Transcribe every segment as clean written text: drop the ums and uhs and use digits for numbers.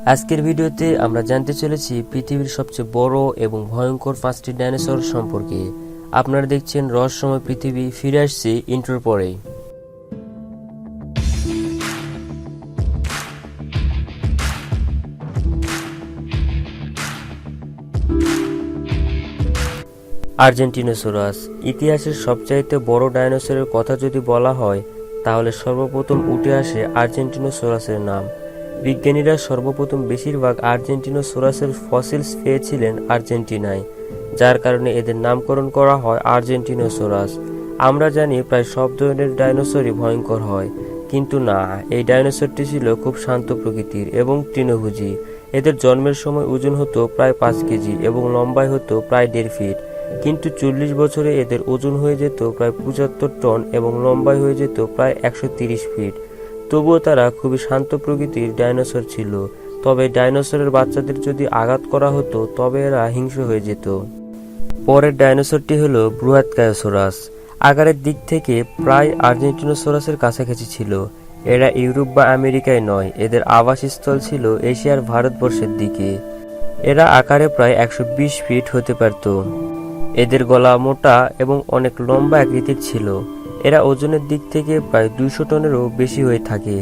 আজকের ভিডিওতে আমরা জানতে চলেছি পৃথিবীর সবচেয়ে বড় এবং ভয়ঙ্কর 5টি ডাইনোসর সম্পর্কে। আপনারা দেখছেন রহস্যময় পৃথিবী। ফিরে আসছি ইন্ট্রোর পরে। আর্জেন্টিনোসরাস ইতিহাসের সবচাইতে বড় ডাইনোসরের কথা যদি বলা হয় তাহলে সর্বপ্রথম উঠে আসে আর্জেন্টিনোসরাসের নাম। বিজ্ঞানীরা সর্বপ্রথম বেশিরভাগ আর্জেন্টিনোসরাসের ফসিলস পেয়েছিলেন আর্জেন্টিনায়, যার কারণে এদের নামকরণ করা হয় আর্জেন্টিনোসরাস। আমরা জানি প্রায় সব ধরনের ডাইনোসরই ভয়ঙ্কর হয়, কিন্তু না, এই ডাইনোসরটি ছিল খুব শান্ত প্রকৃতির এবং তৃণভোজী। এদের জন্মের সময় ওজন হতো প্রায় 5 কেজি এবং লম্বায় হতো প্রায় 1.5 ফিট, কিন্তু 40 বছরে এদের ওজন হয়ে যেত প্রায় 75 টন এবং লম্বায় হয়ে যেত প্রায় 130 ফিট। তবুও তারা খুবই শান্ত প্রকৃতির ডাইনোসর ছিল, তবে ডাইনোসরের বাচ্চাদের যদি আঘাত করা হতো তবে এরা হিংস্র হয়ে যেত। পরের ডাইনোসরটি হলো ব্রুহাৎকায়োসরাস। আকারের দিক থেকে প্রায় আর্জেন্টিনোসরাসের কাছাকাছি ছিল। এরা ইউরোপ বা আমেরিকায় নয়, এদের আবাসস্থল ছিল এশিয়ার ভারতবর্ষের দিকে। এরা আকারে প্রায় 120 ফিট হতে পারত। এদের গলা মোটা এবং অনেক লম্বা আকৃতির ছিল। এরা ওজনের দিক থেকে প্রায় 200 টনেরও বেশি হয়ে থাকে।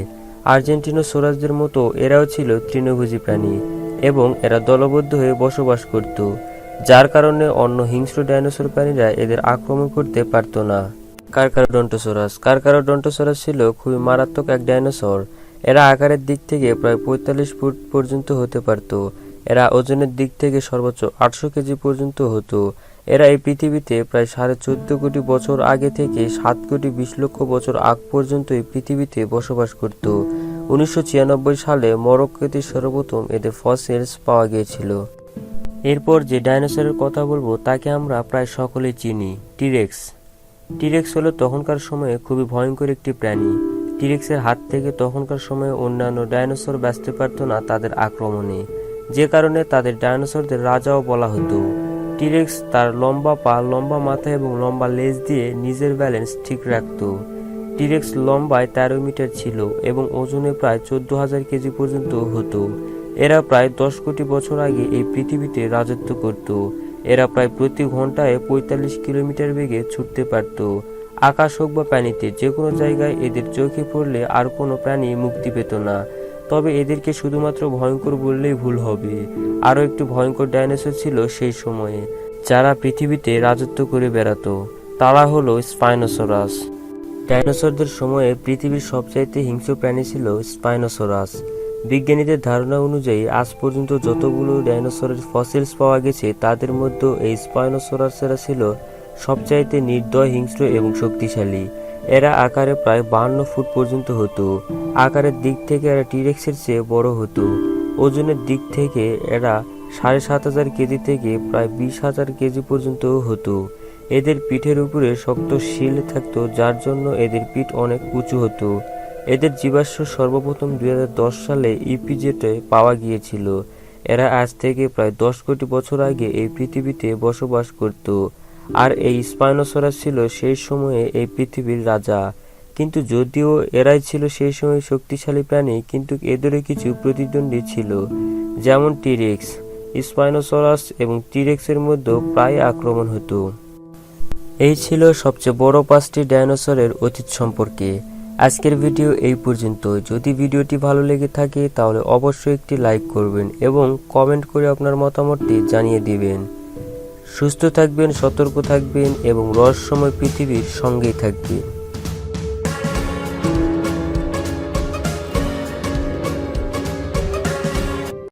আর্জেন্টিনোসরাসদের মতো এরাও ছিল তৃণভোজী প্রাণী এবং এরা দলবদ্ধ হয়ে বসবাস করত, যার কারণে অন্য হিংস্র ডাইনোসর প্রাণীরা এদের আক্রমণ করতে পারত না। কারকারোডন্টোসরাস ছিল খুবই মারাত্মক এক ডাইনোসর। এরা আকারের দিক থেকে প্রায় 45 ফুট পর্যন্ত হতে পারত। এরা ওজনের দিক থেকে সর্বোচ্চ 800 কেজি পর্যন্ত হতো। এরা এই পৃথিবীতে প্রায় 14.5 কোটি বছর আগে থেকে 7 কোটি 20 লক্ষ বছর আগ পর্যন্ত এই পৃথিবীতে বসবাস করত। 1996 সালে মরক্কোতে সর্বপ্রথম এদের ফসিলস পাওয়া গিয়েছিল। এরপর যে ডাইনোসরের কথা বলবো তাকে আমরা প্রায় সকলেই চিনি, টিরেক্স। টিরেক্স হলো তখনকার সময়ে খুবই ভয়ঙ্কর একটি প্রাণী। টিরেক্সের হাত থেকে তখনকার সময়ে অন্যান্য ডাইনোসর বাঁচতে পারত না তাদের আক্রমণে, যে কারণে তাদের ডাইনোসরদের রাজাও বলা হতো। টিরেক্স তার লম্বা পা, লম্বা মাথা এবং লম্বা লেজ দিয়ে নিজের ব্যালেন্স ঠিক রাখত। টিরেক্স লম্বায় 13 মিটার ছিল এবং ওজনে প্রায় 14,000 কেজি পর্যন্ত হতো। এরা প্রায় 10 কোটি বছর আগে এই পৃথিবীতে রাজত্ব করত। এরা প্রায় প্রতি ঘন্টায় 45 কিলোমিটার বেগে ছুটতে পারত। আকাশ হোক বা পানিতে, যে কোনো জায়গায় এদের চোখে পড়লে আর কোনো প্রাণী মুক্তি পেত না। তবে এদেরকে শুধুমাত্র ভয়ঙ্কর বললেই ভুল হবে। আরও একটু ভয়ঙ্কর ডাইনোসর ছিল সেই সময়ে, যারা পৃথিবীতে রাজত্ব করে বেড়াতো। তারা হলো স্পাইনোসরাস। ডাইনোসরদের সময়ে পৃথিবীর সবচাইতে হিংস্র প্রাণী ছিল স্পাইনোসরাস। বিজ্ঞানীদের ধারণা অনুযায়ী আজ পর্যন্ত যতগুলো ডাইনোসরের ফসিলস পাওয়া গেছে তাদের মধ্যে এই স্পাইনোসরাসেরা ছিল সবচাইতে নির্দয়, হিংস্র এবং শক্তিশালী। এরা আকারে প্রায় 52 ফুট পর্যন্ত হতো। আকারের দিক থেকে এরা টিরেক্সের চেয়ে বড় হতো। ওজনের দিক থেকে এরা 7,500 কেজি থেকে প্রায় 20,000 কেজি পর্যন্ত হতো। এদের পিঠের উপরে শক্ত শিল থাকতো, যার জন্য এদের পিঠ অনেক উঁচু হতো। এদের জীবাশ্ম সর্বপ্রথম 2010 সালে ইপিজেটে পাওয়া গিয়েছিল। এরা আজ থেকে প্রায় 10 কোটি বছর আগে এই পৃথিবীতে বসবাস করত। আর এই স্পাইনোসরাস ছিল সেই সময়ে এই পৃথিবীর রাজা। কিন্তু যদিও এরাই ছিল সেই সময় শক্তিশালী প্রাণী, কিন্তু এদেরও কিছু প্রতিদ্বন্দ্বী ছিল, যেমন টিরেক্স। স্পাইনোসরাস এবং টিরেক্সের মধ্যে প্রায় আক্রমণ হতো। এই ছিল সবচেয়ে বড় 5টি ডাইনোসরের অতীত সম্পর্কে। আজকের ভিডিও এই পর্যন্ত। যদি ভিডিওটি ভালো লেগে থাকে তাহলে অবশ্যই একটি লাইক করবেন এবং কমেন্ট করে আপনার মতামতটি জানিয়ে দিবেন। সুস্থ থাকবেন, সতর্ক থাকবেন এবং রহস্যময় পৃথিবীর সঙ্গেই থাকবেন।